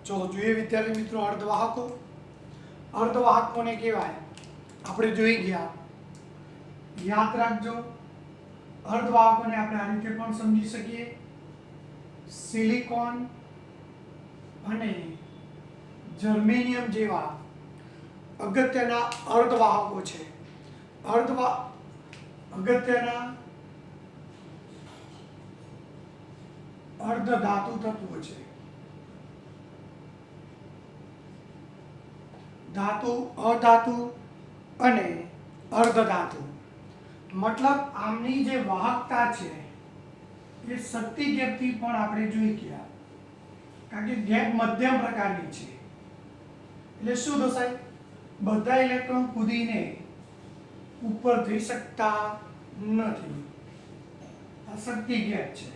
चलो જોઈએ વિદ્યાર્થી મિત્રો અર્ધવાહકો અર્ધવાહકોને કહેવાય આપણે જોઈ ગયા યાદ રાખજો અર્ધવાહકોને આપણે આ રીતે પણ સમજી શકીએ સિલિકોન અને જર્મેનિયમ જેવા અગત્યના અર્ધવાહકો છે અગત્યના અર્ધધાતુ તત્વો છે धातु अधातु અને અર્ધધાતુ મતલબ આમની જે વાહકતા છે એ શક્તિ ગેપથી પણ આપણે જોઈ ગયા કારણ કે ગેપ મધ્યમ પ્રકારની છે એટલે શું થશે બધા ઇલેક્ટ્રોન કૂદીને ઉપર જઈ શકતા નથી આ શક્તિ ગેપ છે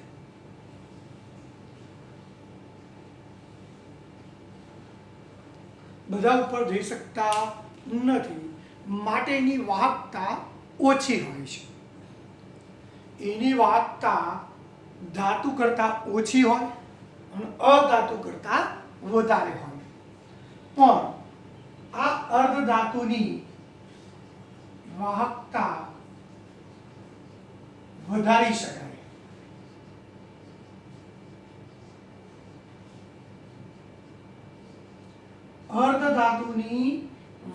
બધા ઉપર જઈ શકતા નથી માટેની વાહકતા ઓછી હોય છે એની વાહકતા ધાતુ કરતાં ઓછી હોય અને અધાતુ કરતાં વધારે હોય પણ આ અર્ધધાતુની વાહકતા વધારી શકાય અર્ધધાતુની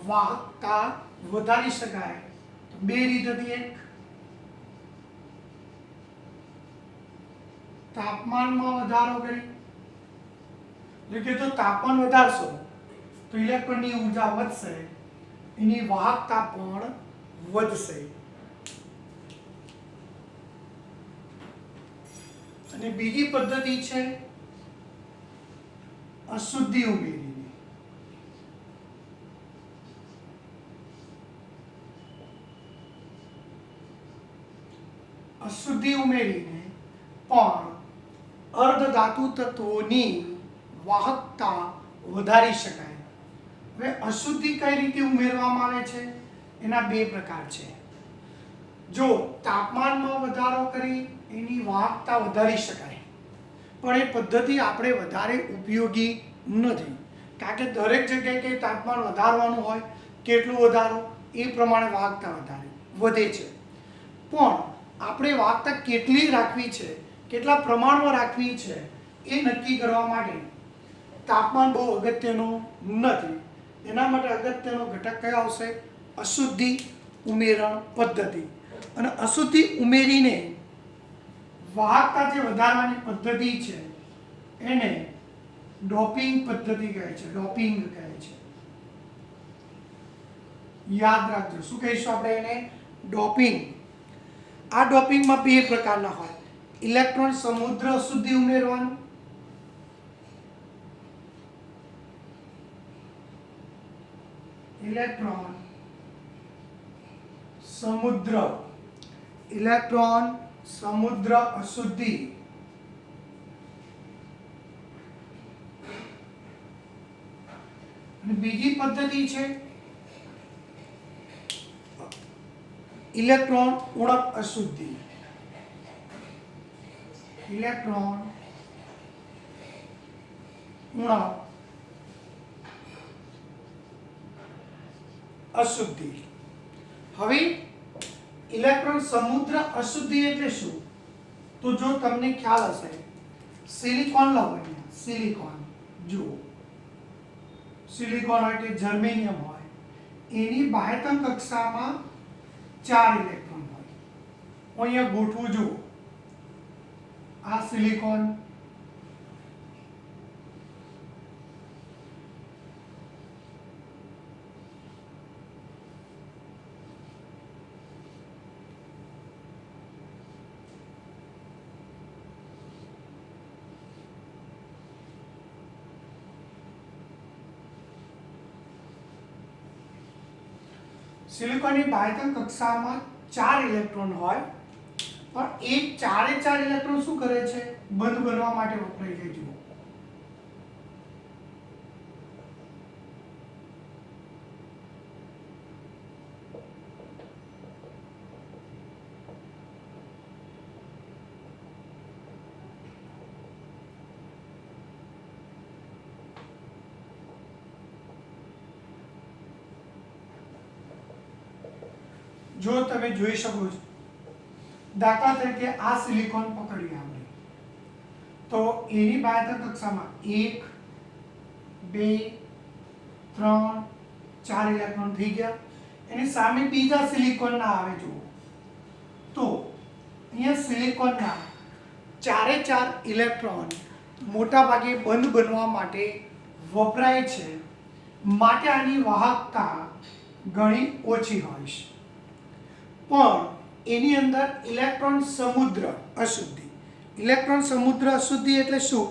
વાહકતા વધારી શકાય તો બે રીત હતી એક તાપમાનમાં વધારો કરી એટલે કે જો તાપમાન વધારશો તો ઇલેક્ટ્રોનની ઊર્જા વધશે એની વાહકતા પણ વધશે અને બીજી પદ્ધતિ છે અશુદ્ધિ ઉમેરી અશુદ્ધિ ઉમેરીને પણ અર્ધધાતુ તત્વોની વાહકતા વધારી શકાય હવે અશુદ્ધિ કઈ રીતે ઉમેરવામાં આવે છે એના બે પ્રકાર છે જો તાપમાનમાં વધારો કરી એની વાહકતા વધારી શકાય પણ એ પદ્ધતિ આપણે વધારે ઉપયોગી નથી કારણ કે દરેક જગ્યાએ કે તાપમાન વધારવાનું હોય કેટલું વધારો એ પ્રમાણે વાહકતા વધે છે પણ આપણે વાહકતા કેટલી રાખવી છે કેટલા પ્રમાણમાં રાખવી છે એ નક્કી કરવા માટે તાપમાન બહુ અગત્યનો નથી એના માટે અગત્યનો ઘટક કયો આવશે અશુદ્ધિ ઉમેરણ પદ્ધતિ અને અશુદ્ધિ ઉમેરીને વાહકતા જે વધારવાની પદ્ધતિ છે એને ડોપિંગ પદ્ધતિ કહે છે ડોપિંગ કહે છે યાદ રાખજો શું કહીશું આપણે એને ડોપિંગ આ ડોપિંગમાં બે પ્રકારના હોય ઇલેક્ટ્રોન સમુદ્ર અશુદ્ધિ ઉમેરવાનું ઇલેક્ટ્રોન સમુદ્ર અશુદ્ધિ અને બીજી પદ્ધતિ છે ઇલેક્ટ્રોન ઉણપ અશુદ્ધિ ઇલેક્ટ્રોન ઉણપ અશુદ્ધિ હવે ઇલેક્ટ્રોન સમુદ્ર અશુદ્ધિ એટલે શું તો જો તમને ખ્યાલ હશે સિલિકોન લો સિલિકોન જુઓ સિલિકોન હોય કે જર્મેનિયમ હોય એની બાહ્યતમ કક્ષામાં 4 ઇલેક્ટ્રોન હોય અહીંયા ગોઠવું જુઓ આ સિલિકોન સિલિકોનની બાહ્યતમ કક્ષામાં 4 ઇલેક્ટ્રોન હોય પણ એ ચારે 4 ઇલેક્ટ્રોન શું કરે છે બંધ બનવા માટે વપરાય છે જુઓ જો તમે જોઈ શકો છો, દાખલા તરીકે આ સિલિકોન પકડીએ આપણે, તો એની બાહ્યતમ કક્ષામાં 1 2 3 4 ઇલેક્ટ્રોન થઈ ગયા. એની સામે બીજા સિલિકોનના આવે જુઓ, તો અહીંયા સિલિકોનના 4 ઇલેક્ટ્રોન મોટા ભાગે બંધ બનવા માટે વપરાય છે, માટે આની વાહકતા ઘણી ઓછી હોય છે. પણ એની અંદર ઇલેક્ટ્રોન સમુદ્ર અશુદ્ધિ, ઇલેક્ટ્રોન સમુદ્ર અશુદ્ધિ એટલે શું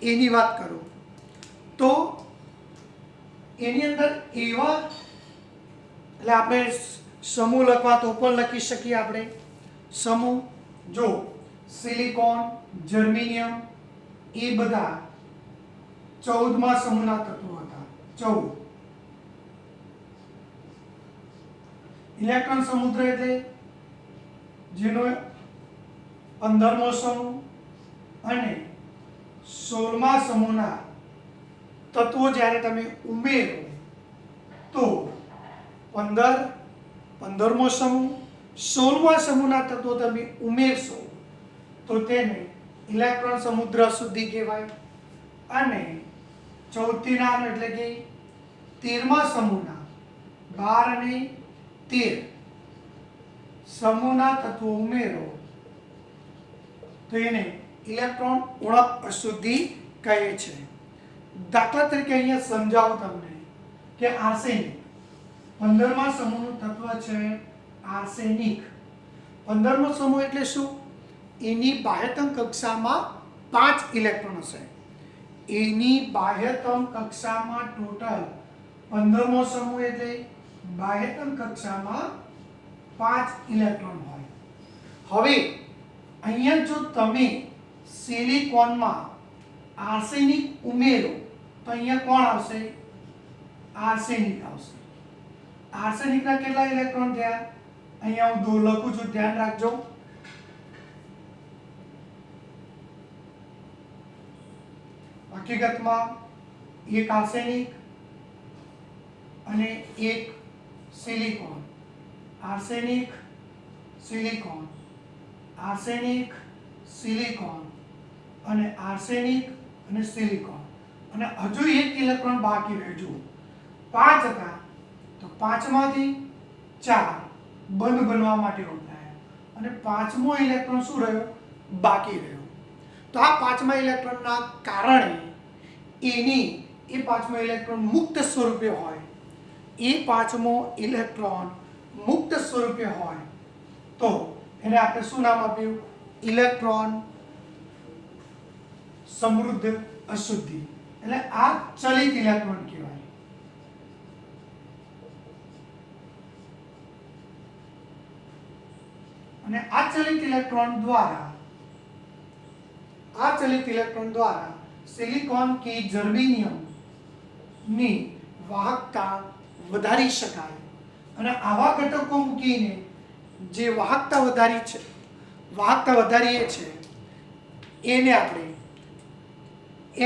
એની વાત કરું તો એની અંદર એવા, એટલે આપણે સમૂહ લખવા તો પણ લખી શકીએ આપણે સમૂહ. જો સિલિકોન, જર્મેનિયમ એ બધા 14મા સમૂહના તત્વો હતા. 14 ઇલેક્ટ્રોન સમુદ્ર એટલે જેનો 15મો સમૂહ અને 16મા સમૂહના તત્વો જ્યારે તમે ઉમેરો તો 15મો સમૂહ 16મા સમૂહના તત્વો તમે ઉમેરશો તો તેને ઇલેક્ટ્રોન સમુદ્ર અશુદ્ધિ કહેવાય. અને 14 નાનો એટલે કે 13મા સમૂહના 12 અને 13 સમૂહના તત્વો ઉમેરો તો એને ઇલેક્ટ્રોન ઉણપ અશુદ્ધિ કહે છે. દાખલા તરીકે અહીંયા સમજાવું તમને કે આર્સેનિક 15મા સમૂહનું તત્વ છે આર્સેનિક. 15મો સમૂહ એટલે શું? એની બાહ્યતમ કક્ષામાં 5 ઇલેક્ટ્રોન હશે. એની બાહ્યતમ કક્ષામાં ટોટલ 15મો સમૂહ એટલે બાહ્યતમ કક્ષામાં 5 ઇલેક્ટ્રોન હોય. હવે અહીંયા જો તમે સિલિકોનમાં આર્સેનિક ઉમેરો તો અહીંયા કોણ આવશે? આર્સેનિક આવશે. આર્સેનિકના કેટલા ઇલેક્ટ્રોન થયા? અહીંયા હું 2 લખું છું, ધ્યાન રાખજો. હકીકતમાં એક આર્સેનિક અને એક silicon, arsenic silicon, arsenic silicon અને આર્સેનિક અને સિલિકોન, અને હજુ એક ઇલેક્ટ્રોન બાકી રહ્યો. જુઓ 5 હતા તો 5માંથી 4 બંધ બનવા માટે વપરાયા અને 5મો ઇલેક્ટ્રોન શું રહ્યો? બાકી રહ્યો. તો આ 5મા ઇલેક્ટ્રોનના કારણે એની એ 5મો ઇલેક્ટ્રોન મુક્ત સ્વરૂપે હોય, એ 5મો ઇલેક્ટ્રોન મુક્ત સ્વરૂપે હોય તો એને આપણે શું નામ આપ્યું? ઇલેક્ટ્રોન સમૃદ્ધ અશુદ્ધિ. એટલે આ ચલિત ઇલેક્ટ્રોન કહેવાય. અને આ ચલિત ઇલેક્ટ્રોન દ્વારા સિલિકોન કે જર્મેનિયમ ની વાહકતા વધારી શકાય. અને આવા ઘટકો મૂકીને જે વાહકતા વધારીએ છે એને આપણે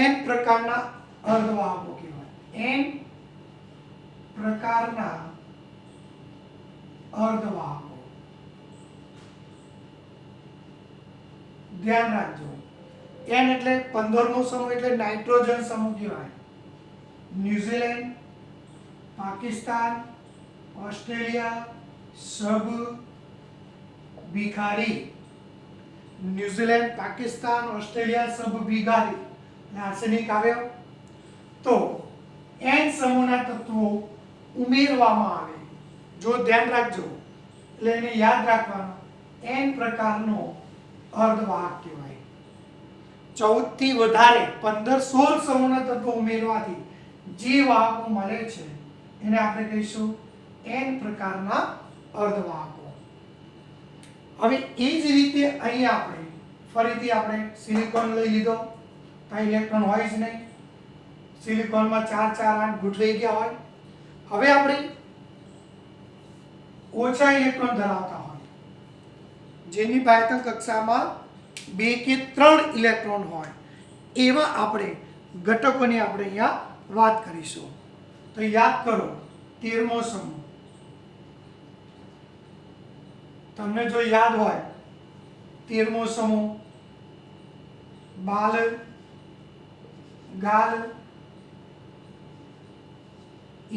n પ્રકારના અર્ધવાહકો કહેવાય. n પ્રકારના અર્ધવાહકો. ધ્યાન રાખજો, n એટલે 15મો સમૂહ એટલે નાઇટ્રોજન સમૂહ કહેવાય. ન્યુઝીલેન્ડ, પાકિસ્તાન, ઓસ્ટ્રેલિયા, સબ બિખારી. ન્યુઝીલેન્ડ, પાકિસ્તાન, ઓસ્ટ્રેલિયા, સબ બિખારી આર્સેનિક આવ્યો. તો n સમૂહના તત્વો ઉમેરવામાં આવે. જો ધ્યાન રાખજો, એટલે એને યાદ રાખવાનું, n પ્રકારનો અર્ધવાહક કહેવાય. 14 થી વધારે 15-16 સમૂહના તત્વો ઉમેરવાથી જે વાહકો મળે છે એને આપણે કહીશું n પ્રકારના અર્ધવાહકો. હવે એ જ રીતે અહીંયા આપણે ફરીથી આપણે સિલિકોન લઈ લીધો. તો ઇલેક્ટ્રોન હોય જ નહીં, સિલિકોનમાં 4 4 8 ગોઠવાઈ ગયા હોય. હવે આપણે ઓછા ઇલેક્ટ્રોન ધરાવતા હોય, જેની બાહ્યતમ કક્ષામાં 2 કે 3 ઇલેક્ટ્રોન હોય, એવા આપણે ઘટકોની આપણે અહીંયા વાત કરીશું. તો યાદ કરો 13મો સમૂહ તમને જો યાદ હોય 13મો સમૂહ બાલ ગાલ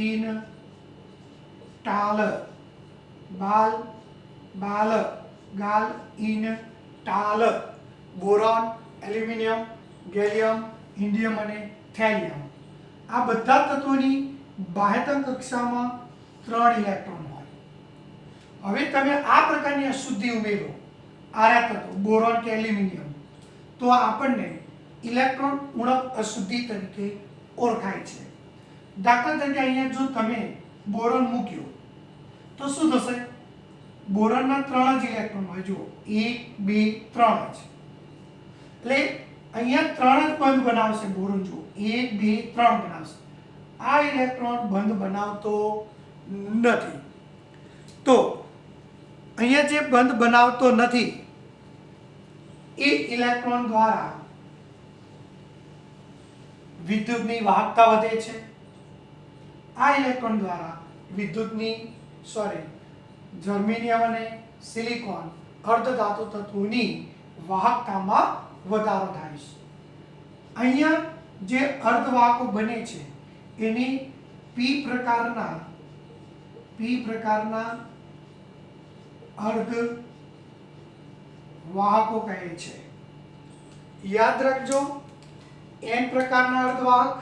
ઈન ટાલ, બાલ બાલ ગાલ ઈન ટાલ, બોરોન, એલ્યુમિનિયમ, ગેલિયમ, ઇન્ડિયમ અને થેલિયમ. આ બધા તત્વોની બાહ્યતમ કક્ષામાં 3 ઇલેક્ટ્રોન હોય. હવે તમે આ પ્રકારની અશુદ્ધિ ઉમેરો આર્યા તત્વો બોરોન કે એલ્યુમિનિયમ, તો આપણને ઇલેક્ટ્રોન ઉણપ અશુદ્ધિ તરીકે ઓળખાય છે. દાખલા તરીકે અહીંયા જો તમે બોરોન મૂક્યો તો શું થશે? બોરોનના 3 જ ઇલેક્ટ્રોન હોય. જુઓ 1 2 3 જ, એટલે અહીંયા 3 જ બંધ બનાવશે બોરોન. જુઓ 1 2 3 બનાવશે. આ ઇલેક્ટ્રોન બંધ બનાવતો નથી. તો અહીંયા જે બંધ બનાવતો નથી એ ઇલેક્ટ્રોન દ્વારા વિદ્યુતની વાહકતા વધે છે. આ ઇલેક્ટ્રોન દ્વારા જર્મેનિયમ અને સિલિકોન અર્ધધાતુ તત્વોની વાહકતામાં વધારો થાય છે. અહીંયા જે અર્ધવાહકો બને છે એને p પ્રકારના અર્ધવાહકો કહે છે. યાદ રાખજો, n પ્રકારના અર્ધવાહક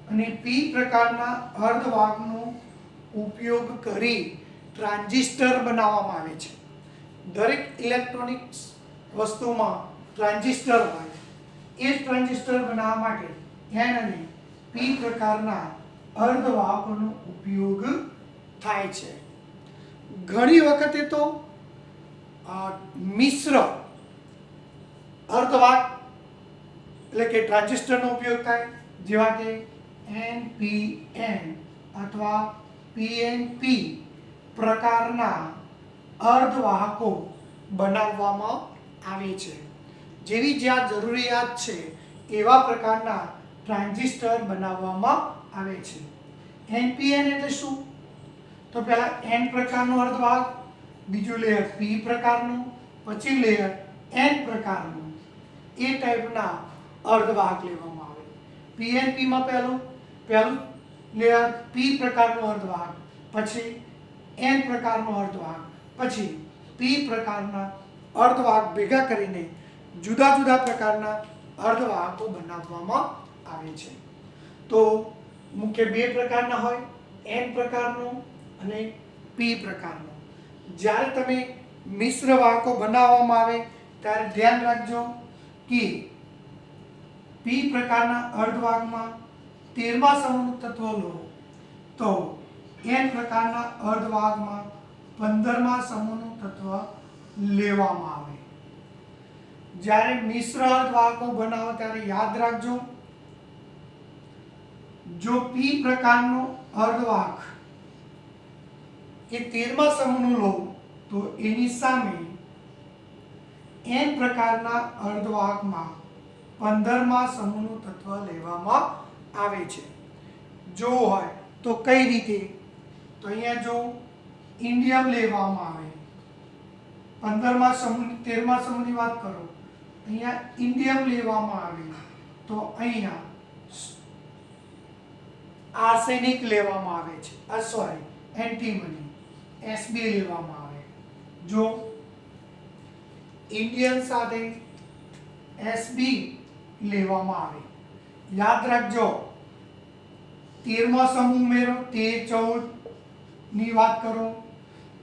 અને p પ્રકારના અર્ધવાહકનો ઉપયોગ કરી ટ્રાન્ઝિસ્ટર બનાવવામાં આવે છે. દરેક ઇલેક્ટ્રોનિક્સ વસ્તુમાં ટ્રાન્ઝિસ્ટર હોય. એ ટ્રાન્ઝિસ્ટર બનાવવા માટે n અને p પ્રકારના અર્ધવાહકોનો ઉપયોગ થાય છે. ઘણી વખતે તો મિશ્ર અર્ધવાહક એટલે કે ટ્રાન્ઝિસ્ટરનો ઉપયોગ થાય, જેવા કે NPN અથવા PNP પ્રકારના અર્ધવાહકો બનાવવામાં આવે છે. જેવી જ્યાં જરૂરિયાત છે એવા પ્રકારના ટ્રાન્ઝિસ્ટર બનાવવામાં આવે છે. NPN એટલે શું? તો પહેલા N પ્રકારનો અર્ધવાહક, બીજું લેયર P પ્રકારનું, પછી લેયર N પ્રકારનું, એ ટાઈપના અર્ધવાહક લેવામાં આવે. PNP માં પહેલું લેયર P પ્રકારનો અર્ધવાહક, પછી N પ્રકારનો અર્ધવાહક, પછી P પ્રકારના અર્ધવાહક ભેગા કરીને જુદા જુદા પ્રકારના અર્ધવાહકો બનાવવામાં આવે છે. તો મુખ્ય 2 પ્રકારના હોય, N પ્રકારનો અને P પ્રકારનો. જ્યારે તમે મિશ્ર વાહકો બનાવવામાં આવે ત્યારે ધ્યાન રાખજો કે P પ્રકારના અર્ધવાહકમાં 13મા સમૂહનું તત્વ લો તો N પ્રકારના અર્ધવાહકમાં 15મા સમૂહનું તત્વ લેવામાં આવે. જ્યારે મિશ્ર અર્ધવાહકો બનાવો ત્યારે યાદ રાખજો, જો P પ્રકારનો અર્ધવાહક એ 13મા સમૂહનું લો તો એની સામે N પ્રકારના અર્ધવાહકમાં 15મા સમૂહનું તત્વ લેવામાં આવે છે. જો હોય તો કઈ રીતે? તો અહીંયા જો ઇન્ડિયમ લેવામાં આવે, 15મા સમૂહ 13મા સમૂહની વાત કરો, અહીંયા ઇન્ડિયમ લેવામાં આવે તો અહીંયા આર્સેનિક લેવામાં આવે છે, એન્ટીમની Sb લેવામાં આવે. જો ઇન્ડિયમ સાથે Sb લેવામાં આવે, યાદ રાખજો 13મો સમૂહ ઉમેરો, 13 14 ની વાત કરો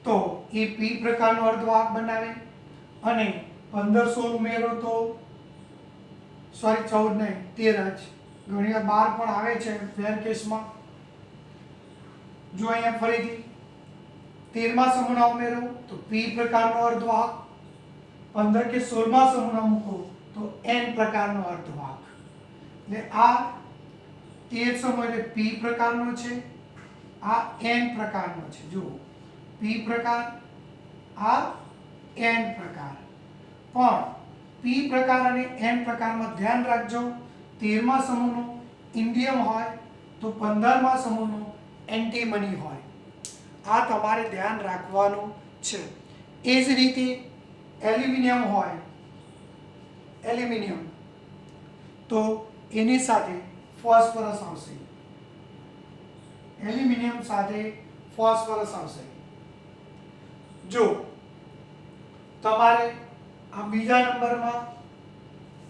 તો એ P પ્રકારનો અર્ધવાહક બનાવે, અને 15 16 ઉમેરો તો 14 નહીં 13 જ, ઘણીવાર 12 પણ આવે છે ફેર કેસમાં. જો અહીંયા ફરીથી 13મા સમૂહના ઉમેરો તો P પ્રકારનો અર્ધવાહક, 15 કે 16મા સમૂહના મૂકો તો N પ્રકારનો અર્ધવાહક. એટલે આ 13 સમૂહ એટલે P પ્રકારનો છે, આ N પ્રકારનો છે. જુઓ P પ્રકાર, આ N પ્રકાર. પણ P પ્રકાર અને N પ્રકારમાં ધ્યાન રાખજો, 13મા સમૂહનો ઇન્ડિયમ હોય તો 15મા સમૂહનો એન્ટીમની હોય. આ તમારે ધ્યાન રાખવાનું છે. એ જ રીતે એલ્યુમિનિયમ હોય, એલ્યુમિનિયમ, તો એની સાથે ફોસ્ફરસ આવશે. એલ્યુમિનિયમ સાથે ફોસ્ફરસ આવશે. જો તમારે આ બીજા નંબરમાં,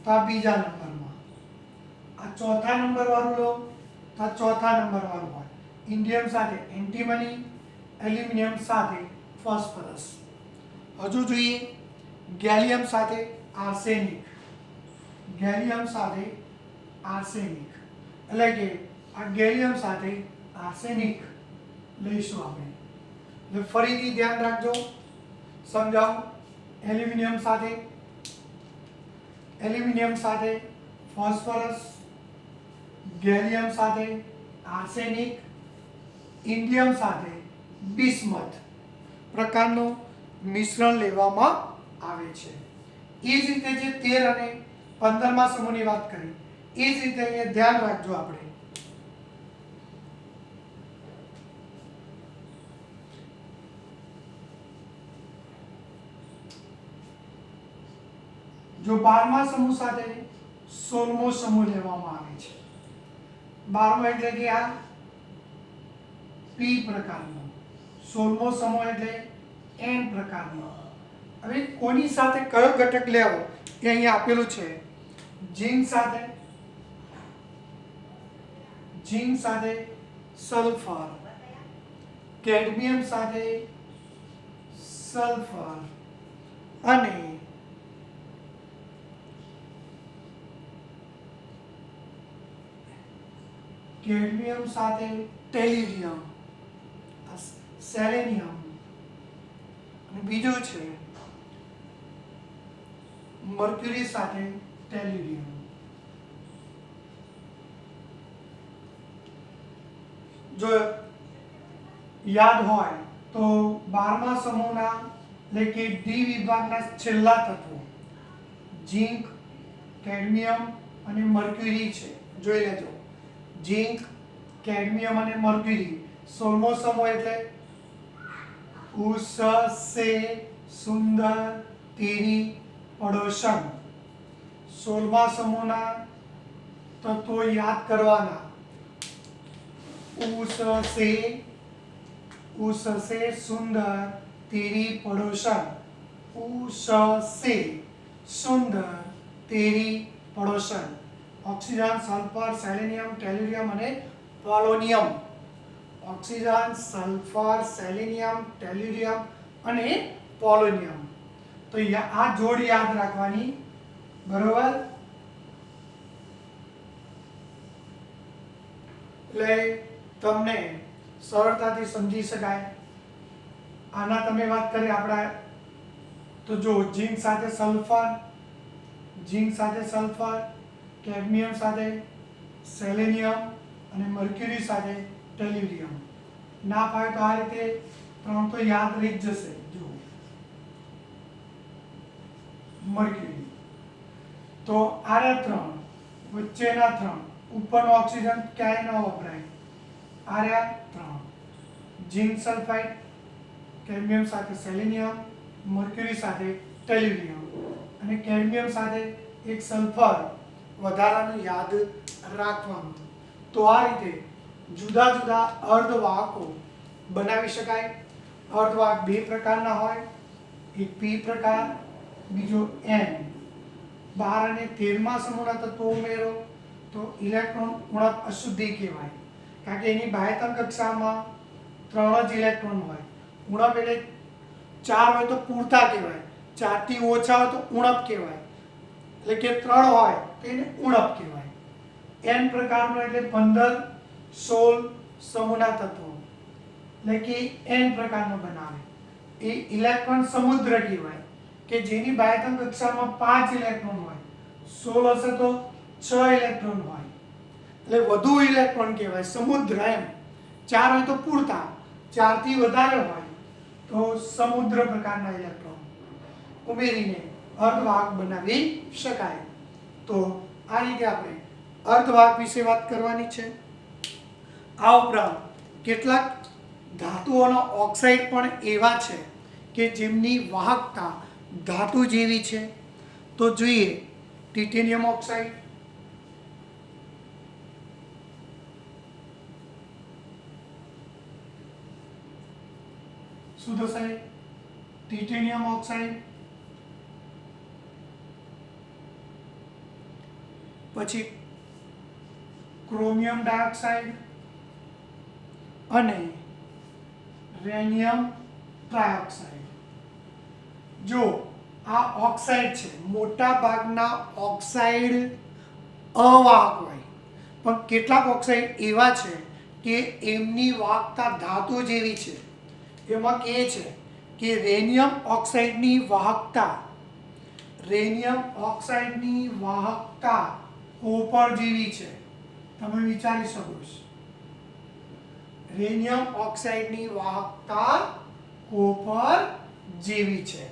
તો આ બીજા નંબરમાં, આ ચોથા નંબર વાળું લો તો આ ચોથા નંબર વાળું હોય. ઇન્ડિયમ સાથે એન્ટીમની, એલ્યુમિનિયમ સાથે ફોસ્ફરસ. હજુ જોઈએ ગેલિયમ સાથે આર્સેનિક, ગેલિયમ સાથે આર્સેનિક, એટલે કે આ ગેલિયમ સાથે આર્સેનિક લઈશું આપણે. એટલે ફરીથી ધ્યાન રાખજો, સમજાવું. એલ્યુમિનિયમ સાથે ફોસ્ફરસ, ગેલિયમ સાથે આર્સેનિક, ઇન્ડિયમ સાથે બિસ્મથ પ્રકારનું મિશ્રણ લેવામાં આવે છે. એ જ રીતે જે 13 અને 15મા સમૂહની વાત કરી, એ જ રીતે અહીંયા ધ્યાન રાખજો આપણે. જો 12મા સમૂહ સાથે 16મો સમૂહ લેવામાં આવે છે. 12મો એટલે કે આ પી પ્રકારનો, 16મો સમૂહ એટલે એન પ્રકારનો. હવે કોની સાથે કયો ઘટક લેવો એ અહીંયા આપેલું છે. ઝિંક સાથે સલ્ફર, કેડમિયમ સાથે સલ્ફર અને કેડમિયમ સાથે ટેલિડિયમ, સેલેનિયમ, અને બીજું છે મર્ક્યુરી સાથે ટેલિડિયમ. જો યાદ હોય તો 12મા સમૂહના એટલે કે ડી વિભાગના છેલ્લા તત્વો ઝિંક, કેડમિયમ અને મર્ક્યુરી છે. જોઈ લેજો, ઝિંક, કેડમિયમ અને મર્ક્યુરી. 16મો સમૂહ એટલે ઉષ સે સુંદર તેરી પડોશન. 16મા સમૂહના તત્વો યાદ કરવાના. ઉષ સે સુંદર તેરી પડોશન, ઉષ સે સુંદર તેરી પડોશન. ઓક્સિજન, સલ્ફર, સેલેનિયમ, ટેલિડિયમ અને પોલોનિયમ. ઓક્સિજન, સલ્ફર, સેલેનિયમ, ટેલિડિયમ અને પોલોનિયમ. તો આ જોડ યાદ રાખવાની, બરોબર. એટલે તમને સરળતાથી સમજી શકાય. આના તમે વાત કરી આપણા, તો જો ઝિંક સાથે સલ્ફર, કેડમિયમ સાથે સેલેનિયમ અને મર્ક્યુરી સાથે ટેલિડિયમ. ના પાય તો આ રીતે 3 તો યાદ રહી જ જશે. જો મર્ક્યુરી, તો આ 3 વચ્ચેના 3, ઉપરનો ઓક્સિજન ક્યાંય ન વપરાય. આ 3 ઝિંક સલ્ફાઇડ, કેડમિયમ સાથે સેલેનિયમ, મર્ક્યુરી સાથે ટેલિડિયમ અને કેડમિયમ સાથે એક સલ્ફર વધારાનું યાદ રાખવાનું. તો આ રીતે જુદા જુદા અર્ધવાહકો બનાવી શકાય. અર્ધવાહક 2 પ્રકારના હોય, એક પી પ્રકાર, બીજો એન. 12 અને 13મા સમૂહના તત્વો ઉમેરો તો ઇલેક્ટ્રોન ઉણપ અશુદ્ધિ કહેવાય. કારણ કે એની બાહ્યતમ કક્ષામાં 3 જ ઇલેક્ટ્રોન હોય. ઉણપ એટલે 4 હોય તો પૂરતા કહેવાય, 4 થી ઓછા હોય તો ઉણપ કહેવાય. એટલે કે 3 હોય તો એને ઉણપ કહેવાય. એન પ્રકારનો એટલે 15, 16 સમૂહના તત્વો, એટલે કે એન પ્રકારનો બનાવે. એ ઇલેક્ટ્રોન સમુદ્ર કહેવાય કે જેની બાહ્યતમ કક્ષામાં 5 ઇલેક્ટ્રોન હોય. 16 હશે તો 6 ઇલેક્ટ્રોન હોય, એટલે વધુ ઇલેક્ટ્રોન કહેવાય, સમુદ્ર એમ. 4 હોય તો પૂરતા, 4 થી વધારે હોય તો સમુદ્ર પ્રકારના ઇલેક્ટ્રોન ઉમેરીને અર્ધવાહક બનાવી શકાય. તો આ રીતે આપણે અર્ધવાહક વિશે વાત કરવાની છે. આ ઉપરાંત કેટલાક ધાતુઓના ઓક્સાઇડ પણ એવા છે કે જેમની વાહકતા ધાતુ જેવી છે? તો જોઈએ ટિટેનિયમ ઓક્સાઇડ, શું થશે? ટિટેનિયમ ઓક્સાઇડ, પછી ક્રોમિયમ ડાયોક્સાઇડ અને રેનિયમ ટ્રાયોક્સાઇડ. જો આ ઓક્સાઇડ છે, મોટા ભાગના ઓક્સાઇડ અવાહક હોય, પણ કેટલાક ઓક્સાઇડ એવા છે કે એમની વાહકતા ધાતુ જેવી છે. એમાં કહે છે કે રેનિયમ ઓક્સાઇડની વાહકતા કોપર જેવી છે. તમે વિચારી શકો છો, રેનિયમ ઓક્સાઇડની વાહકતા કોપર જેવી છે.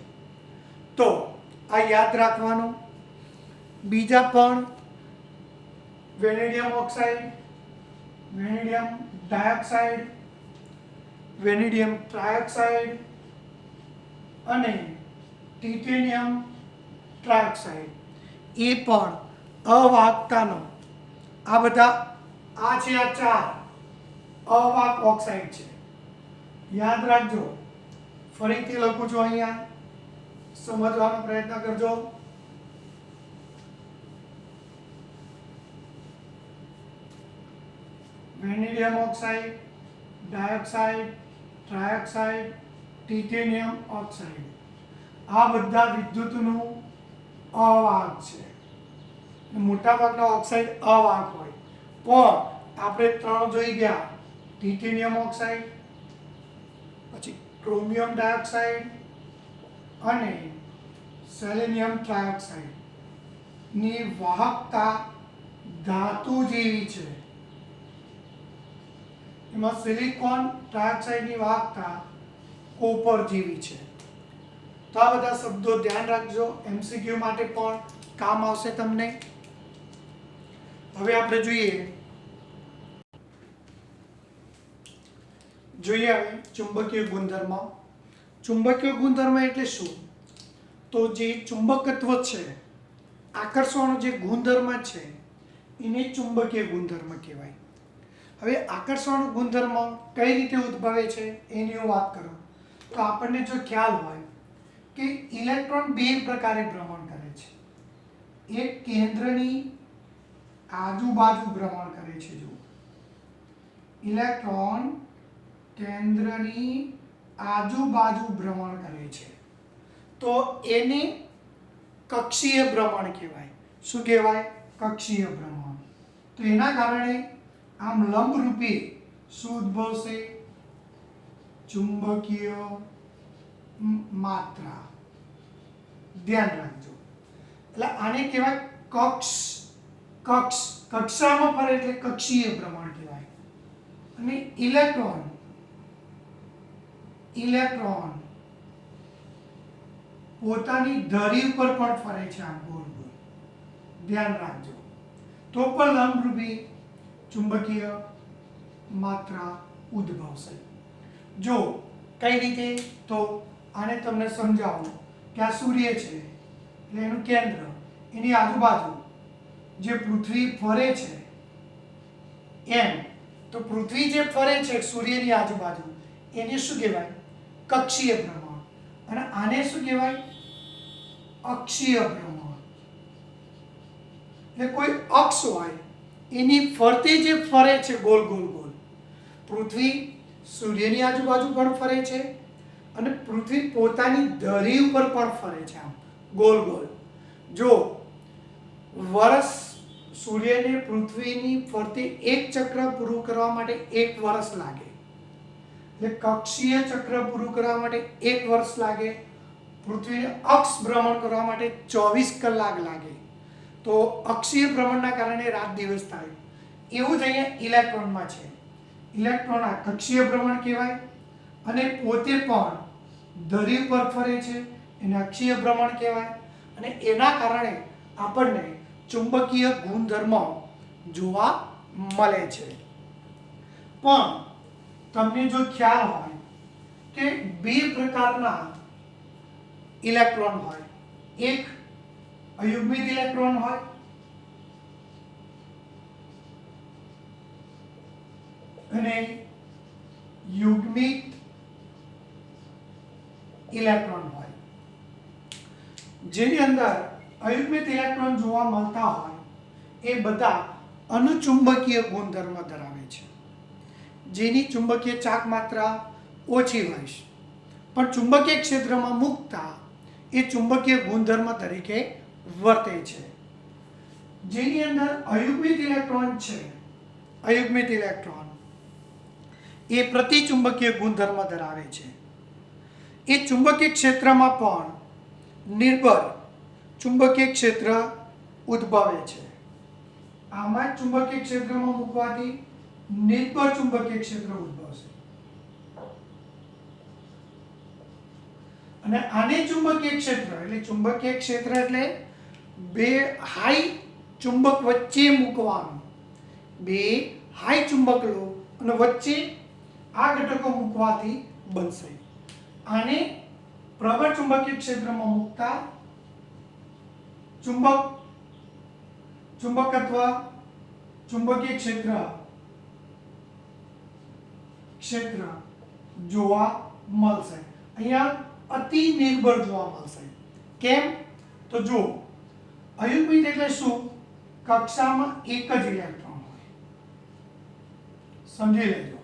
તો આ યાદ રાખવાનું. બીજા પણ vanadium oxide, vanadium dioxide, vanadium trioxide અને ટિટેનિયમ ટ્રાયોક્સાઇડ, એ પણ અવાહકતાનો, આ બધા આ છે, આ 4 અવાહક ઓક્સાઇડ છે. યાદ રાખજો, ફરીથી લખું છું, અહીંયા સમજવાનો પ્રયત્ન કરજો. Vanadium oxide, dioxide, trioxide, titanium oxide, આ બધા વિદ્યુતનું અવાહક છે. મોટાભાગના ઓક્સાઇડ અવાહક હોય, પણ આપણે 3 જોઈ ગયા: ટિટેનિયમ ઓક્સાઇડ, પછી ક્રોમિયમ ડાયોક્સાઇડ અને સેલેનિયમ ટ્રાયોક્સાઇડ ની વાહકતા ધાતુ જેવી છે. એમાં સિલિકોન ડાયોક્સાઇડની વાહકતા કોપર જેવી છે. તો આ બધા શબ્દો ધ્યાન રાખજો, એમસીક્યુ માટે પણ કામ આવશે તમને. હવે આપણે જોઈએ હવે ચુંબકીય ગુણધર્મ. ચુંબકીય ગુણધર્મ એટલે શું? તો જે ચુંબકત્વ છે, આકર્ષવાનો જે ગુણધર્મ છે, એને ચુંબકીય ગુણધર્મ કહેવાય. હવે આકર્ષવાનો ગુણધર્મ કઈ રીતે ઉદ્ભવે છે એની હું વાત કરું તો આપણને જો ખ્યાલ હોય કે ઇલેક્ટ્રોન બે પ્રકારે ભ્રમણ કરે છે. એક કેન્દ્રની આજુબાજુ ભ્રમણ કરે છે. જો ઇલેક્ટ્રોન કેન્દ્રની આજુબાજુ ભ્રમણ કરે છે તો એને કક્ષીય ભ્રમણ કહેવાય. શું કહેવાય? કક્ષીય ભ્રમણ. તો એના કારણે આમ લંબરૂપી શું ઉદ્ભવશે? ચુંબકીય માત્રા. ધ્યાન રાખજો. એટલે આને કહેવાય કક્ષામાં ફરે એટલે કક્ષીય ભ્રમણ કહેવાય. અને ઇલેક્ટ્રોન પોતાની ધરી ઉપર પણ ફરે છે, આમ ગોળ ગોળ. ધ્યાન રાખજો. તો પણ લંબરૂપી ચુંબકીય માત્રા ઉદ્ભવશે. જો કઈ રીતે? તો આને તમને સમજાવું કે આ સૂર્ય છે એટલે એનું કેન્દ્ર, એની આજુબાજુ જે પૃથ્વી ફરે છે એમ, તો પૃથ્વી જે ફરે છે સૂર્યની આજુબાજુ એને શું કહેવાય? કક્ષીય ભ્રમણ. અને આને શું કહેવાય? અક્ષીય ભ્રમણ. એટલે કોઈ અક્ષ હોય એની ફરતે જે ફરે છે ગોળ ગોળ ગોળ, પૃથ્વી સૂર્યની આજુબાજુ પણ ફરે છે અને પૃથ્વી પોતાની ધરી ઉપર પણ ફરે છે, આમ ગોળ ગોળ. જો વર્ષ સૂર્યને પૃથ્વીની ફરતે એક ચક્ર પૂરું કરવા માટે 1 વર્ષ લાગે, એટલે કક્ષીય ચક્ર પૂરું કરવા માટે 1 વર્ષ લાગે, પૃથ્વીને અક્ષ ભ્રમણ કરવા માટે 24 કલાક લાગે. તો અક્ષીય ભ્રમણના કારણે રાત દિવસ થાય. એવું જ અહીંયા ઇલેક્ટ્રોનમાં છે. ઇલેક્ટ્રોન આ કક્ષીય ભ્રમણ કહેવાય અને પોતે પણ ધરી પર ફરે છે, એને અક્ષીય ભ્રમણ કહેવાય. અને એના કારણે આપણને ચુંબકીય ગુણધર્મો જોવા મળે છે. પણ તમને જો ખ્યાલ હોય કે બે પ્રકારના ઇલેક્ટ્રોન હોય, એક અયુગ્મિત ઇલેક્ટ્રોન હોય અને યુગ્મિત ઇલેક્ટ્રોન હોય. જેની અંદર અયુગ્મિત ઇલેક્ટ્રોન જોવા મળતા હોય એ બધા અનુચુંબકીય ગુણધર્મ ધરાવે છે, જેની ચુંબકીય ચાક માત્રા ઓછી હોય છે, પણ ચુંબકીય ક્ષેત્રમાં મૂકતા એ ચુંબકીય ગુણધર્મ તરીકે વર્તે છે. જેની અંદર અયુગ્મિત ઇલેક્ટ્રોન છે, અયુગ્મિત ઇલેક્ટ્રોન એ પ્રતિચુંબકીય ગુણધર્મ ધરાવે છે. એ ચુંબકીય ક્ષેત્રમાં પણ નિર્ભર ચુંબકીય ક્ષેત્ર ઉદ્ભવે છે. આમાં ચુંબકીય ક્ષેત્રમાં મૂકવાથી નિર્ભર ચુંબકીય ક્ષેત્ર ઉદ્ભવશે અને આને ચુંબકીય ક્ષેત્ર એટલે ચુંબકીય ક્ષેત્ર એટલે બે હાઈ ચુંબક વચ્ચે મૂકવાનું. બે હાઈ ચુંબક લો અને વચ્ચે આ ઘટકો મૂકવાથી બનશે. આને પ્રબળ ચુંબકીય ક્ષેત્રમાં મૂકતા ચુંબકત્વ ચુંબકીય ક્ષેત્ર જોવા મળશે. અહીંયા અતિ નિર્બળ જોવા મળશે. કેમ? તો જો અયુગ્મિત એટલે શું? કક્ષામાં એક જ ઇલેક્ટ્રોન હોય. સમજી લેજો,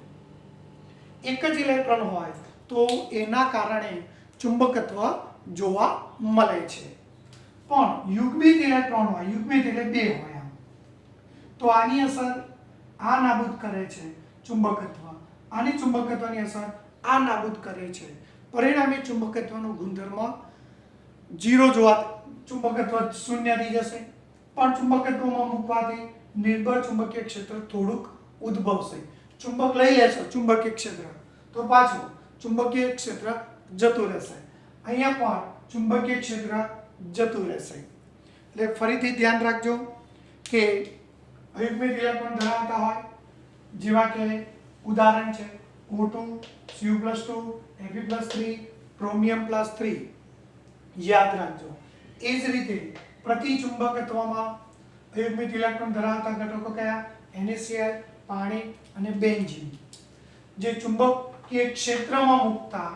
એક જ ઇલેક્ટ્રોન હોય તો એના કારણે ચુંબકત્વ જોવા મળે છે. પણ યુગ્મિત ઇલેક્ટ્રોન હોય, યુગ્મિત એટલે બે હોય આમ, તો આની અસર આ નાબૂદ કરે છે ચુંબકત્વ, આની ચુંબકત્વની અસર આ નાબૂદ કરે છે. પરિણામે ચુંબકત્વનો ગુણધર્મ 0 જોવા, ચુંબકત્વ શૂન્ય થઈ જશે. પણ ચુંબકત્વમાં મૂકવાથી નિર્બળ ચુંબકીય ક્ષેત્ર થોડુંક ઉદ્ભવશે. ચુંબક લઈ લેશો ચુંબકીય ક્ષેત્ર તો પાછું ચુંબકીય ક્ષેત્ર જતું રહેશે. અહીંયા પણ ચુંબકીય ક્ષેત્ર જતું રહેશે. એટલે ફરીથી ધ્યાન રાખજો કે અયુગ્મિત ઇલેક્ટ્રોન ધરાવતા હોય જેવા કે ઉદાહરણ છે O2, Cu+2, Fe+3, ક્રોમિયમ+3, યાદ રાખજો. એ જ રીતે પ્રતિચુંબકત્વમાં અયુગ્મિત ઇલેક્ટ્રોન ધરાવતા ઘટકો કયા? NaCl, પાણી અને બેન્ઝીન. જે ચુંબકીય ક્ષેત્રમાં મૂકતા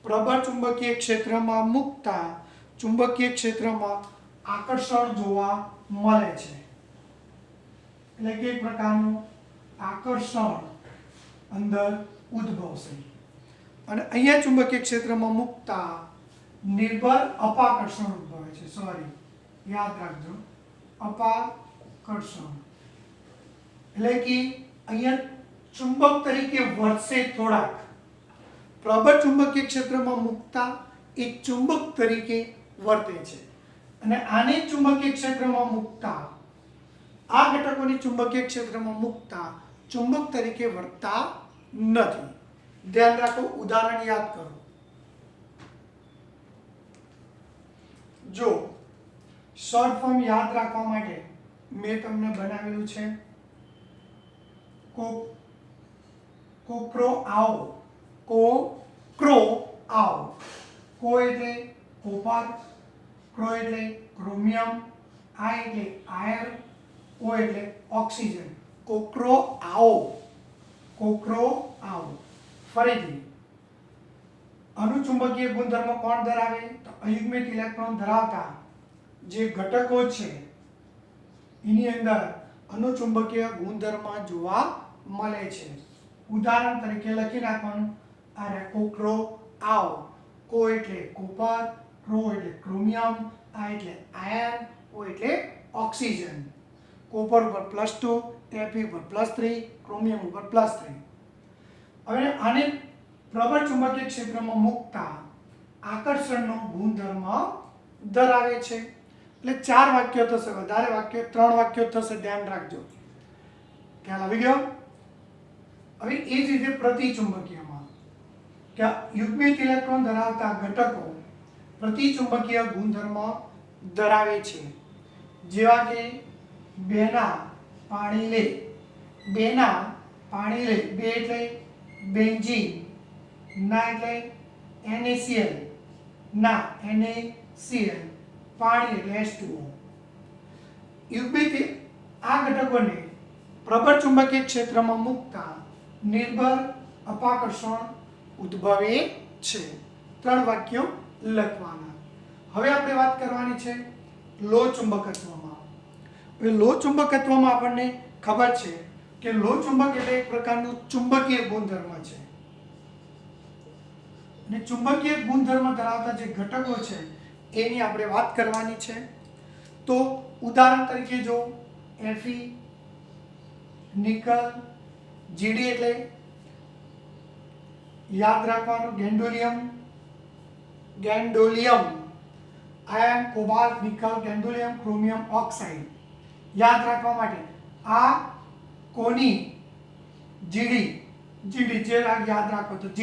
પ્રબળ ચુંબકીય ક્ષેત્રમાં મૂકતા ચુંબકીય ક્ષેત્રમાં આકર્ષણ જોવા મળે છે. એટલે કે એક પ્રકારનું આકર્ષણ અંદર ઉદ્ભવશે. અને અહીંયા ચુંબકીય ક્ષેત્રમાં મૂકતા નિર્ભર અપાકર્ષણ ઉદ્ભવે છે. યાદ રાખજો, અપાકર્ષણ એટલે કે અહીંયા ચુંબક તરીકે વર્તે થોડાક. પ્રબળ ચુંબકીય ક્ષેત્રમાં મૂકતા એ ચુંબક તરીકે વર્તે છે અને આને ચુંબકીય ક્ષેત્રમાં મૂકતા, આ ઘટકોની ચુંબકીય ક્ષેત્રમાં મૂકતા ચુંબક તરીકે વર્તતા નથી. ધ્યાન રાખો, ઉદાહરણ યાદ કરો. જો શોર્ટ ફોર્મ યાદ રાખવા માટે મેં તમને બનાવેલું છે કોક્રોઆઓ. કોક્રોઆઓ. કો એટલે કોપર, ક્રો એટલે ક્રોમિયમ, આ એટલે આયર્ન, ઓ એટલે ઓક્સિજન. કોક્રોઆઓ. કોક્રોઆઓ. ફરીથી અનુચુંબકીય ગુણધર્મ કોણ ધરાવે? તો અયુગ્મિત ઇલેક્ટ્રોન ધરાવતા જે ઘટકો છે એની અંદર અનુચુંબકીય ગુણધર્મ જોવા મળે છે. ઉદાહરણ તરીકે લખી નાખવાનું. આ કોક્રોઆઓ. કો એટલે કોપર, ક્રો એટલે ક્રોમિયમ, આ એટલે આયર્ન, ઓ એટલે ઓક્સિજન. કોપર ઉપર +2, Fe ઉપર +3, ક્રોમિયમ ઉપર +3. હવે આને પ્રબળ ચુંબકીય ક્ષેત્રમાં મૂકતા આકર્ષણનો ગુણધર્મ ધરાવે છે. એટલે 4 વાક્યો થશે, વધારે વાક્યો 3 વાક્યો થશે. ધ્યાન રાખજો. ખ્યાલ આવી ગયો? હવે એ જ રીતે પ્રતિચુંબકીયમાં કે યુગ્મિત ઇલેક્ટ્રોન ધરાવતા ઘટકો પ્રતિચુંબકીય ગુણધર્મ ધરાવે છે. જેવા કે બેના પાણી લે. બે એટલે બેન્ઝીન, ના એટલે NaCl, ના NaCl પાણી એટલે H2O. યુગ્મિક આ ઘટકોને પ્રબળ ચુંબકીય ક્ષેત્રમાં મૂકતા નિર્બળ અપાકર્ષણ ઉદ્ભવે છે. 3 વાક્યો લખવાના. હવે આપણે વાત કરવાની છે લો ચુંબકત્વમાં. હવે લો ચુંબકત્વમાં આપણને ખબર છે કે લો ચુંબક એટલે એક પ્રકારનું ચુંબકીય ગુણધર્મ છે. અને ચુંબકીય ગુણધર્મ ધરાવતા જે ઘટકો છે એની આપણે વાત કરવાની છે. તો ઉદાહરણ તરીકે જો Fe, નિકલ, Gd એટલે યાદ રાખવાનું gadolinium, iron, cobalt, nickel, gadolinium, chromium oxide યાદ રાખવા માટે આ કોની Gd જે યાદ રાખો તો Gd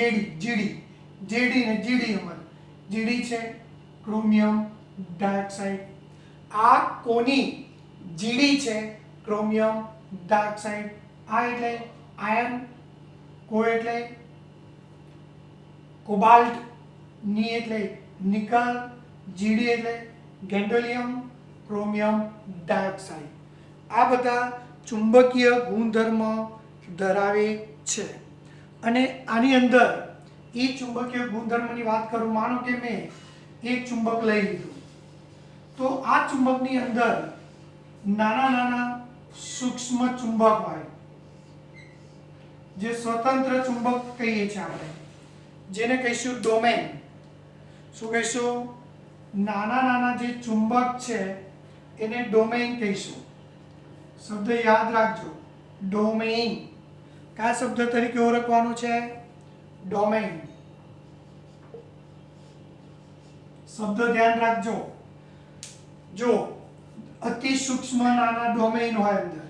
ને Gd છે ક્રોમિયમ ડાયોક્સાઇડ. આ કોની Gd છે ક્રોમિયમ ડાયોક્સાઇડ. આ એટલે આયર્ન, કો એટલે કોબાલ્ટ, ની એટલે નિકલ, Gd એટલે ગેન્ડોલિયમ, ક્રોમિયમ ડાયોક્સાઇડ. આ બધા ચુંબકીય ગુણધર્મ ધરાવે છે. અને આની અંદર એ ચુંબકીય ગુણધર્મની વાત કરું, માનો કે મેં એક ચુંબક લઈ લીધું, તો આ ચુંબકની અંદર નાના નાના સૂક્ષ્મ ચુંબક હોય જે સ્વતંત્ર ચુંબક કહીએ છીએ આપણે, જેને કહીશું ડોમેન. શું કહીશું? નાના નાના જે ચુંબક છે એને ડોમેન કહીશું. શબ્દ યાદ રાખજો, ડોમેઇન. કયા શબ્દ તરીકે ઓળખવાનું છે? ડોમેઇન. શબ્દ ધ્યાન રાખજો. જો અતિ સૂક્ષ્મ નાના ડોમેઇન હોય અંદર,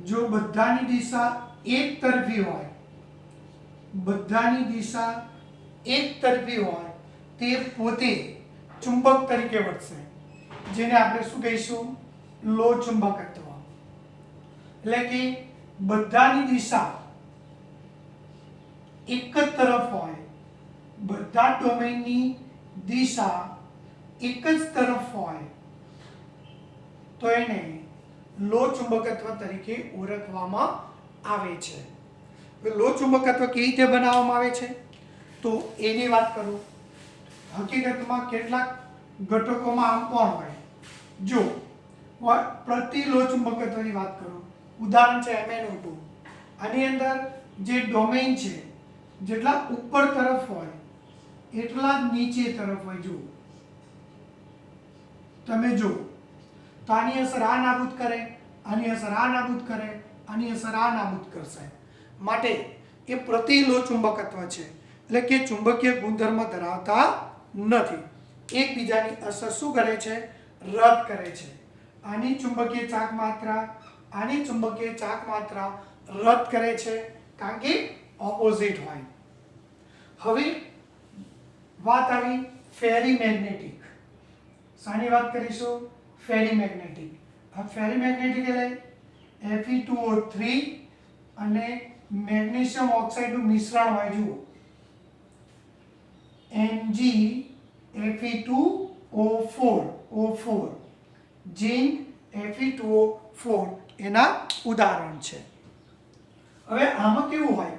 જો બધાની દિશા એક તરફી હોય, તે પોતે ચુંબક તરીકે વર્તશે, જેને આપણે શું કહીશું? લો ચુંબકત્વ. એટલે કે બધાની દિશા એક જ તરફ હોય, બધા ડોમેઇનની દિશા એક જ તરફ હોય, તો એને લો ચુંબકત્વ તરીકે ઓળખવામાં આવે છે. લો ચુંબકત્વ કેવી રીતે બનાવવામાં આવે છે તો એની વાત કરું. હકીકતમાં કેટલાક ઘટકોમાં આમ પણ હોય. જો પ્રતિ લો ચુંબકત્વની વાત કરું, ઉદાહરણ છે MnO2. આની અંદર જે ડોમેઇન છે જેટલા ઉપર તરફ હોય એટલા જ નીચે તરફ હોય. જો તમે જો તો આની અસર આ નાબૂદ કરે, આની અસર આ નાબૂદ કરે, આની અસર આ નાબૂદ કરશે. માટે એ પ્રતિ લો ચુંબકત્વ છે, એટલે કે ચુંબકીય ગુણધર્મ ધરાવતા નથી. એકબીજાની અસર શું કરે છે? રદ કરે છે. આની ચુંબકીય ચાક માત્રા આની ચુંબકીય ચાક માત્રા રદ કરે છે, કારણ કે ઓપોઝિટ હોય. હવે વાત આવી ફેરીમેગ્નેટિક. શાની વાત કરીશું? ફેરીમેગ્નેટિક. આ ફેરીમેગ્નેટિક એટલે Fe2O3 અને મેગ્નેશિયમ ઓક્સાઇડનું મિશ્રણ હોય. જુઓ MgFe2O4 ઝિંક Fe2O4 એના ઉદાહરણ છે. હવે આમાં કેવું હોય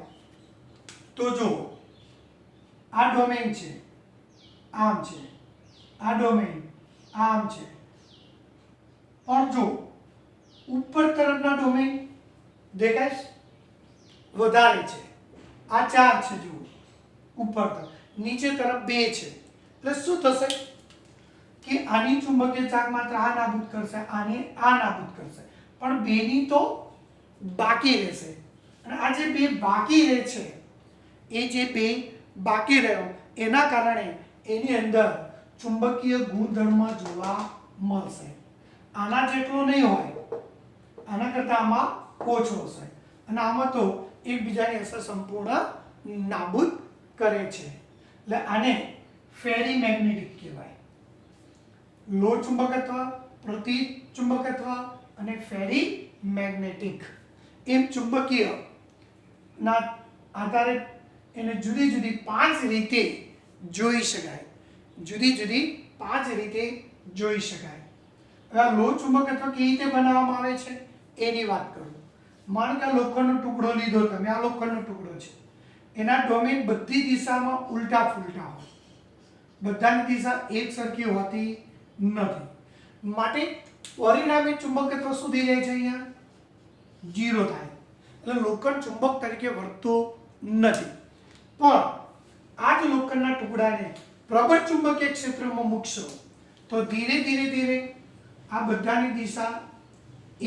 તો જો આ ડોમેઇન છે, આમ છે, આ ડોમેઇન આમ છે, પણ જો ઉપર તરફના ડોમેઇન દેખાય વધારે છે, આ 4 છે, જુઓ ઉપર તરફ, નીચે તરફ 2 છે, એટલે શું થશે કે આની ચુંબકીય ચાક માત્ર આ નાબૂદ કરશે, આની આ નાબૂદ કરશે, પણ બેની તો બાકી રહેશે. અને આ જે 2 બાકી રહે છે, એ જે 2 બાકી રહ્યો એના કારણે એની અંદર ચુંબકીય ગુણધર્મ જોવા મળશે. આના જેટલો નહીં હોય, આના કરતાં આમાં ઓછો હશે, અને આમાં તો એકબીજાની અસર સંપૂર્ણ નાબૂદ કરે છે. એટલે આને ફેરીમેગ્નેટિક કહેવાય. લો ચુંબકત્વ, પ્રતિ ચુંબકત્વ અને ફેરીમેગ્નેટિક. એમ ચુંબકીય ના આધારે એને જુદી જુદી 5 રીતે જોઈ શકાય. જુદી જુદી 5 રીતે જોઈ શકાય. હવે આ લોહ ચુંબકત્વ કેવી રીતે બનાવવામાં આવે છે એની વાત કરું. માનો કે લોખંડનો ટુકડો લીધો તમે, આ લોખંડનો ટુકડો છે, એના ડોમેન બધી દિશામાં ઉલટા ફૂલટા હોય, બધાની દિશા એક સરખી હોતી નથી, માટે પરિણામે ચુંબકત્વ સુધી જાય છે અહીંયા 0 થાય, એટલે લોખંડ ચુંબક તરીકે વર્તતો નથી. પણ આ જ લોખંડના ટુકડાને પ્રબળ ચુંબકીય ક્ષેત્રમાં મૂકશો તો ધીરે ધીરે ધીરે આ બધાની દિશા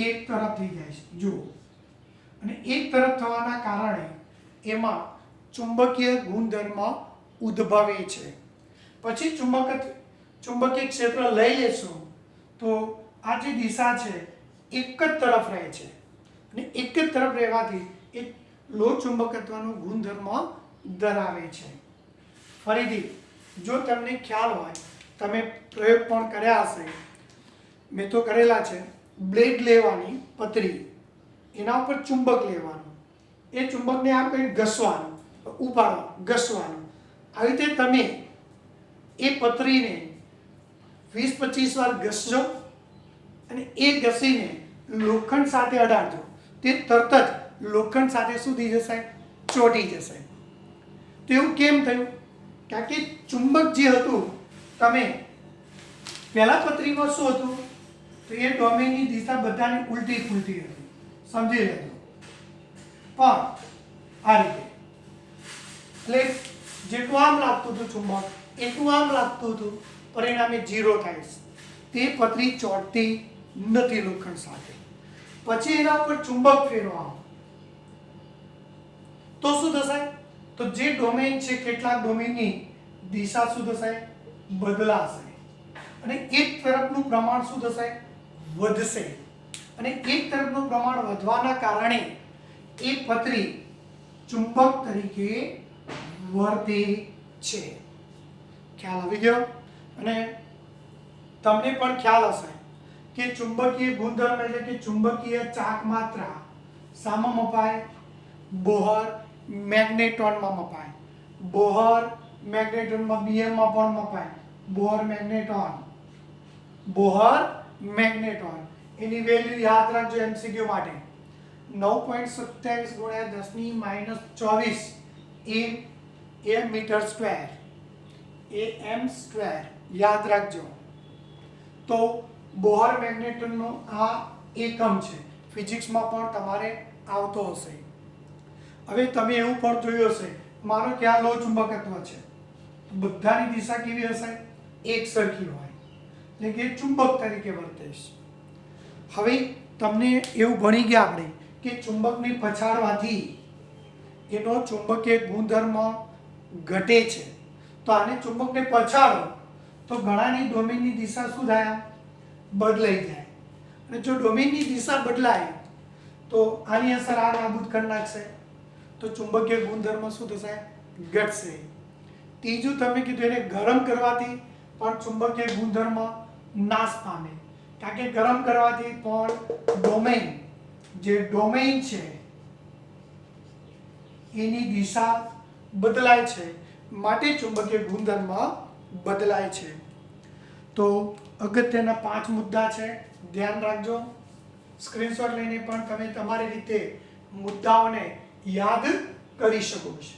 એક તરફ થઈ જાય છે. જુઓ, અને એક તરફ થવાના કારણે એમાં ચુંબકીય ગુણધર્મ ઉદ્ભવે છે. પછી ચુંબકીય ક્ષેત્ર લઈ લેશો તો આ જે દિશા છે એક જ તરફ રહે છે, અને એક જ તરફ રહેવાથી એ લોહ ચુંબકત્વનો ગુણધર્મ ધરાવે છે. ફરીથી જો તમને ખ્યાલ હોય, તમે પ્રયોગ પણ કર્યા હશે, મેં તો કરેલા છે. બ્લેડ લેવાની પતરી, એના ઉપર ચુંબક લેવાનું, એ ચુંબકને આમ કંઈ ઘસવાનું, ઉપાડવાનું, ઘસવાનું. આવી રીતે તમે એ પતરીને 20-25 વાર ઘસજો અને એ ઘસીને લોખંડ સાથે અડાડજો, તે તરત જ લોખંડ સાથે શું થઈ જશે? ચોંટી જશે. તો એવું કેમ થયું? કારણ કે ચુંબક જે હતું, તમે પહેલા પતરીમાં શું હતું તો એ ડોમેનની દિશા બધાની ઉલટી ફૂલટી હતી, સમજી લેજો. પણ આ રીતે એટલે જેટલું આમ લાગતું હતું ચુંબક એટલું આમ લાગતું હતું, પરિણામે 0 થાય છે. તે પતરી ચોંટતી નથી લોખંડ સાથે. પછી એના ઉપર ચુંબક ફેરવો તો શું થશે? તો જે ડોમેન છે, કેટલાક ડોમેનની દિશા શું થશે? બદલાશે, અને એક તરફનું પ્રમાણ શું થશે? વધશે, અને એક તરફનું પ્રમાણ વધવાના કારણે એ પતરી ચુંબક તરીકે વર્તે છે. ખ્યાલ આવી ગયો? અને તમને પણ ખ્યાલ હશે કે ચુંબકીય ગુણધર્મ એટલે કે ચુંબકીય ચાક માત્રા શામાં મપાય? બોહર મેગ્નેટ્રોનમાં મપાય. બોહર મેગ્નેટ્રોનમાં BM માં પણ મપાય. બોહર મેગ્નેટ્રોન એની વેલ્યુ યાદ રાખજો MCQ માટે. 9.27 × 10⁻²4 એ મીટર સ્ક્વેર, એ m સ્ક્વેર યાદ રાખજો. તો બોહર મેગ્નેટ્રોનનો આ એકમ છે, ફિઝિક્સમાં પણ તમારે આવતો હશે. હવે તમે એવું પણ જોયું હશે, માનો કે આ લોહ ચુંબકત્વ છે, બધાની દિશા કેવી હશે? એક સરખી હોય, એટલે કે ચુંબક તરીકે વર્તે છે. હવે તમને એવું ભણી ગયા આપણે કે ચુંબકને પછાડવાથી એનો ચુંબકીય ગુણધર્મ ઘટે છે. તો આને ચુંબકને પછાડો તો ઘણાની ડોમેનની દિશા શું થાય? બદલાઈ જાય. અને જો ડોમેનની દિશા બદલાય તો આની અસર આ નાબૂદ કરી નાખશે, તો ચુંબકીય ગુણધર્મ શું થશે? ઘટશે. ત્રીજું તમે કીધું એને ગરમ કરવાથી પણ ચુંબકીય ગુણધર્મ નાશ પામે, કારણ કે ગરમ કરવાથી પણ ડોમેન છે એની દિશા બદલાય છે, માટે ચુંબકીય ગુણધર્મ બદલાય છે. તો અગત્યના 5 મુદ્દા છે, ધ્યાન રાખજો. સ્ક્રીનશોટ લઈને પણ તમે તમારી રીતે મુદ્દાઓને યાદ કરી શકો છો.